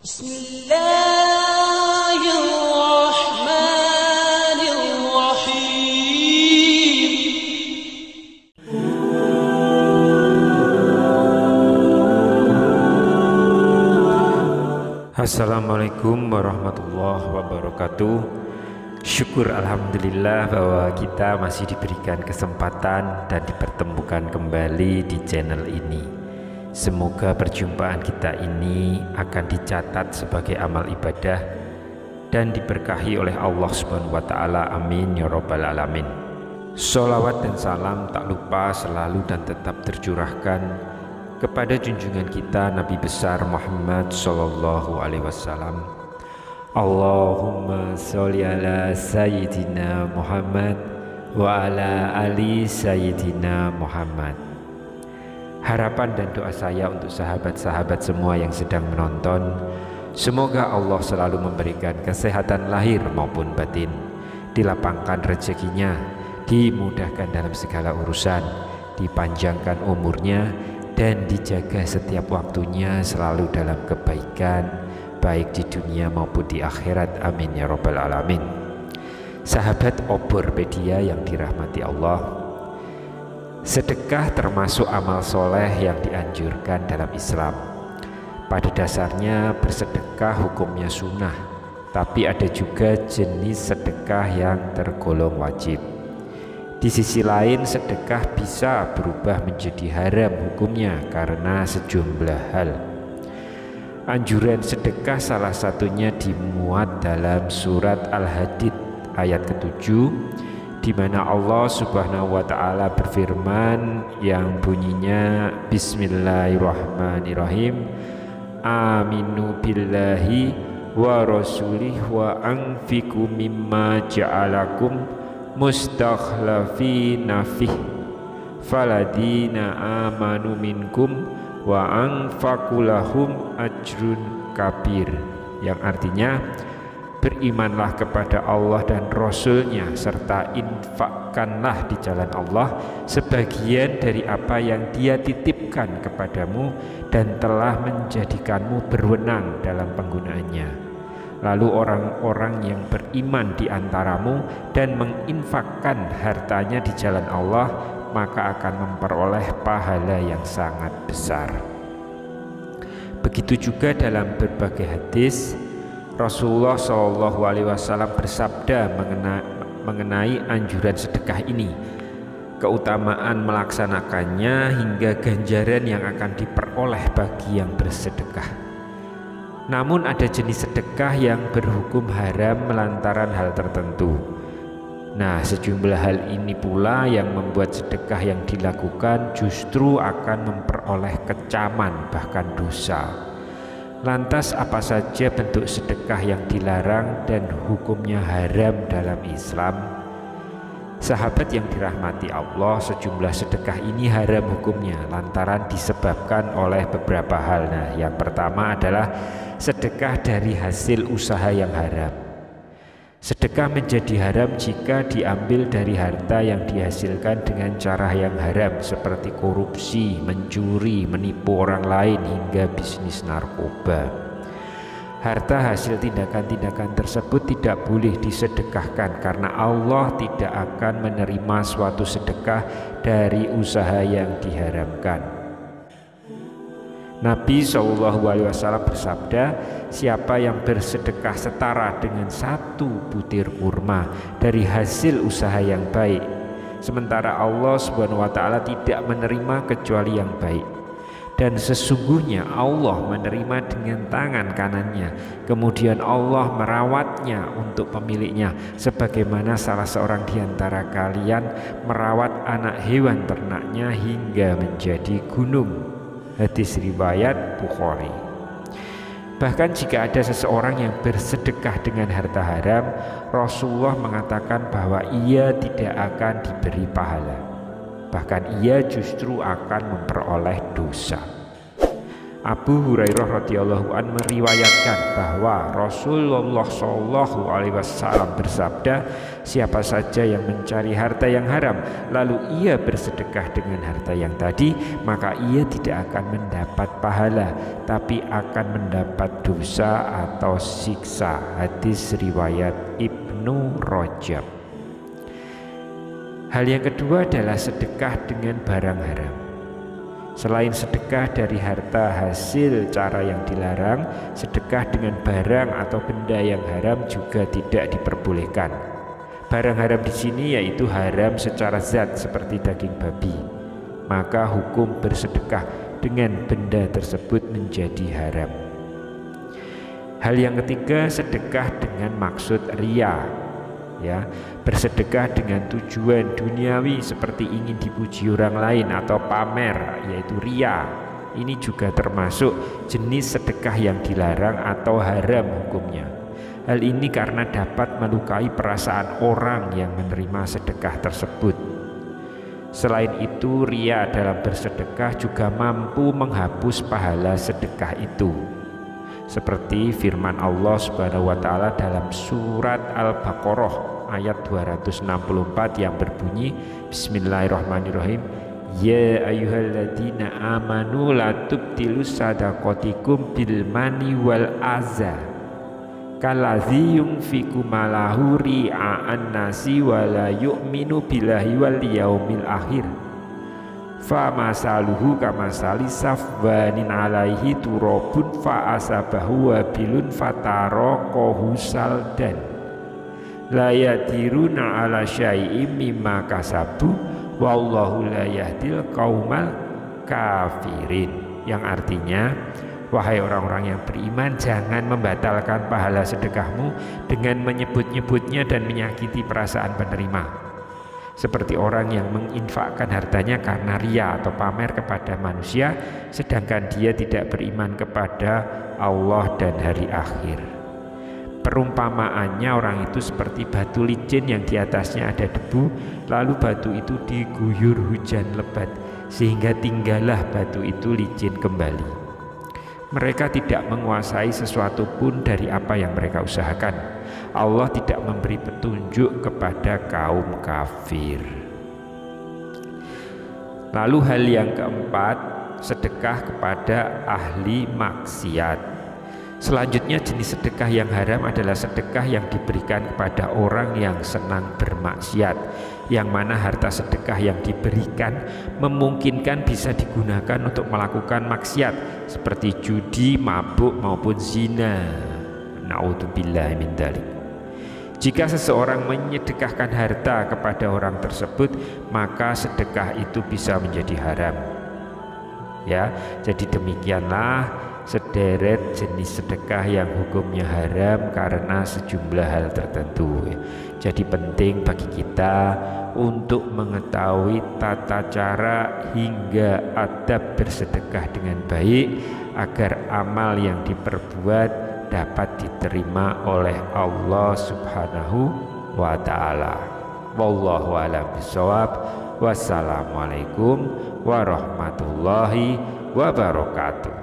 Bismillahirrahmanirrahim. Assalamualaikum warahmatullahi wabarakatuh. Syukur alhamdulillah bahwa kita masih diberikan kesempatan dan dipertemukan kembali di channel ini. Semoga perjumpaan kita ini akan dicatat sebagai amal ibadah dan diberkahi oleh Allah Subhanahu wa taala. Amin ya rabbal alamin. Sholawat dan salam tak lupa selalu dan tetap tercurahkan kepada junjungan kita Nabi besar Muhammad sallallahu alaihi wasallam. Allahumma sholli ala sayyidina Muhammad wa ala ali sayyidina Muhammad. Harapan dan doa saya untuk sahabat-sahabat semua yang sedang menonton, semoga Allah selalu memberikan kesehatan lahir maupun batin, dilapangkan rezekinya, dimudahkan dalam segala urusan, dipanjangkan umurnya, dan dijaga setiap waktunya selalu dalam kebaikan, baik di dunia maupun di akhirat. Amin ya rabbal alamin. Sahabat Obor Media yang dirahmati Allah, sedekah termasuk amal soleh yang dianjurkan dalam Islam. Pada dasarnya bersedekah hukumnya sunnah, tapi ada juga jenis sedekah yang tergolong wajib. Di sisi lain, sedekah bisa berubah menjadi haram hukumnya karena sejumlah hal. Anjuran sedekah salah satunya dimuat dalam surat Al-Hadid ayat ke-7, di mana Allah Subhanahu wa taala berfirman yang bunyinya Bismillahirrahmanirrahim. Aminu billahi wa rasulih wa anfiqu mimma ja'alakum mustakhlafina fih faladina amanu minkum wa anfaqu lahum ajrun kabir, yang artinya berimanlah kepada Allah dan Rasul-Nya serta infakkanlah di jalan Allah sebagian dari apa yang Dia titipkan kepadamu dan telah menjadikanmu berwenang dalam penggunaannya. Lalu orang-orang yang beriman di antaramu dan menginfakkan hartanya di jalan Allah, maka akan memperoleh pahala yang sangat besar. Begitu juga dalam berbagai hadis, Rasulullah SAW bersabda mengenai anjuran sedekah ini, keutamaan melaksanakannya hingga ganjaran yang akan diperoleh bagi yang bersedekah. Namun ada jenis sedekah yang berhukum haram melantaran hal tertentu. Nah, sejumlah hal ini pula yang membuat sedekah yang dilakukan justru akan memperoleh kecaman bahkan dosa. Lantas apa saja bentuk sedekah yang dilarang dan hukumnya haram dalam Islam? Sahabat yang dirahmati Allah, sejumlah sedekah ini haram hukumnya lantaran disebabkan oleh beberapa hal. Nah, yang pertama adalah sedekah dari hasil usaha yang haram. Sedekah menjadi haram jika diambil dari harta yang dihasilkan dengan cara yang haram seperti korupsi, mencuri, menipu orang lain hingga bisnis narkoba. Harta hasil tindakan-tindakan tersebut tidak boleh disedekahkan karena Allah tidak akan menerima suatu sedekah dari usaha yang diharamkan. Nabi SAW bersabda, siapa yang bersedekah setara dengan satu butir kurma dari hasil usaha yang baik, sementara Allah SWT tidak menerima kecuali yang baik, dan sesungguhnya Allah menerima dengan tangan kanannya, kemudian Allah merawatnya untuk pemiliknya, sebagaimana salah seorang di antara kalian merawat anak hewan ternaknya hingga menjadi gunung. Hadis riwayat Bukhari. Bahkan jika ada seseorang yang bersedekah dengan harta haram, Rasulullah mengatakan bahwa ia tidak akan diberi pahala, bahkan ia justru akan memperoleh dosa. Abu Hurairah radhiyallahu an meriwayatkan bahwa Rasulullah Shallallahu alaihi wasallam bersabda, siapa saja yang mencari harta yang haram lalu ia bersedekah dengan harta yang tadi, maka ia tidak akan mendapat pahala tapi akan mendapat dosa atau siksa. Hadis riwayat Ibnu Rajab. Hal yang kedua adalah sedekah dengan barang haram. Selain sedekah dari harta hasil cara yang dilarang, sedekah dengan barang atau benda yang haram juga tidak diperbolehkan. Barang haram di sini yaitu haram secara zat seperti daging babi. Maka hukum bersedekah dengan benda tersebut menjadi haram. Hal yang ketiga, sedekah dengan maksud riya. Ya, bersedekah dengan tujuan duniawi seperti ingin dipuji orang lain atau pamer, yaitu riya. Ini juga termasuk jenis sedekah yang dilarang atau haram hukumnya. Hal ini karena dapat melukai perasaan orang yang menerima sedekah tersebut. Selain itu, riya dalam bersedekah juga mampu menghapus pahala sedekah itu. Seperti firman Allah Subhanahu wa taala dalam surat Al-Baqarah ayat 264 yang berbunyi, Bismillahirrahmanirrahim, ya ayyuhalladzina amanu la tubtilus sadaqatikum bil mani wal aza kaladzi yunfiqu malahu ri'a'an nasi wa la yu'minu billahi wal yaumil akhir fa masaluhu kamasali safwanin alaihi turabun fa asabahu wabilun fataraqahu saldan la yadiruna ala syai'im mimma kasabu wallahu la yahdil qaumal kafirin, yang artinya, wahai orang-orang yang beriman, jangan membatalkan pahala sedekahmu dengan menyebut-nyebutnya dan menyakiti perasaan penerima, seperti orang yang menginfakkan hartanya karena riya atau pamer kepada manusia, sedangkan dia tidak beriman kepada Allah dan hari akhir. Perumpamaannya, orang itu seperti batu licin yang di atasnya ada debu, lalu batu itu diguyur hujan lebat sehingga tinggallah batu itu licin kembali. Mereka tidak menguasai sesuatu pun dari apa yang mereka usahakan. Allah tidak memberi petunjuk kepada kaum kafir. Lalu hal yang keempat, sedekah kepada ahli maksiat. Selanjutnya, jenis sedekah yang haram adalah sedekah yang diberikan kepada orang yang senang bermaksiat, yang mana harta sedekah yang diberikan memungkinkan bisa digunakan untuk melakukan maksiat seperti judi, mabuk maupun zina. Na'udzubillahi min dzalik. Jika seseorang menyedekahkan harta kepada orang tersebut, maka sedekah itu bisa menjadi haram. Ya, jadi demikianlah sederet jenis sedekah yang hukumnya haram karena sejumlah hal tertentu. Jadi penting bagi kita untuk mengetahui tata cara hingga adab bersedekah dengan baik agar amal yang diperbuat dapat diterima oleh Allah Subhanahu wa ta'ala. Wallahu a'lam bishawab. Wassalamualaikum warahmatullahi wabarakatuh.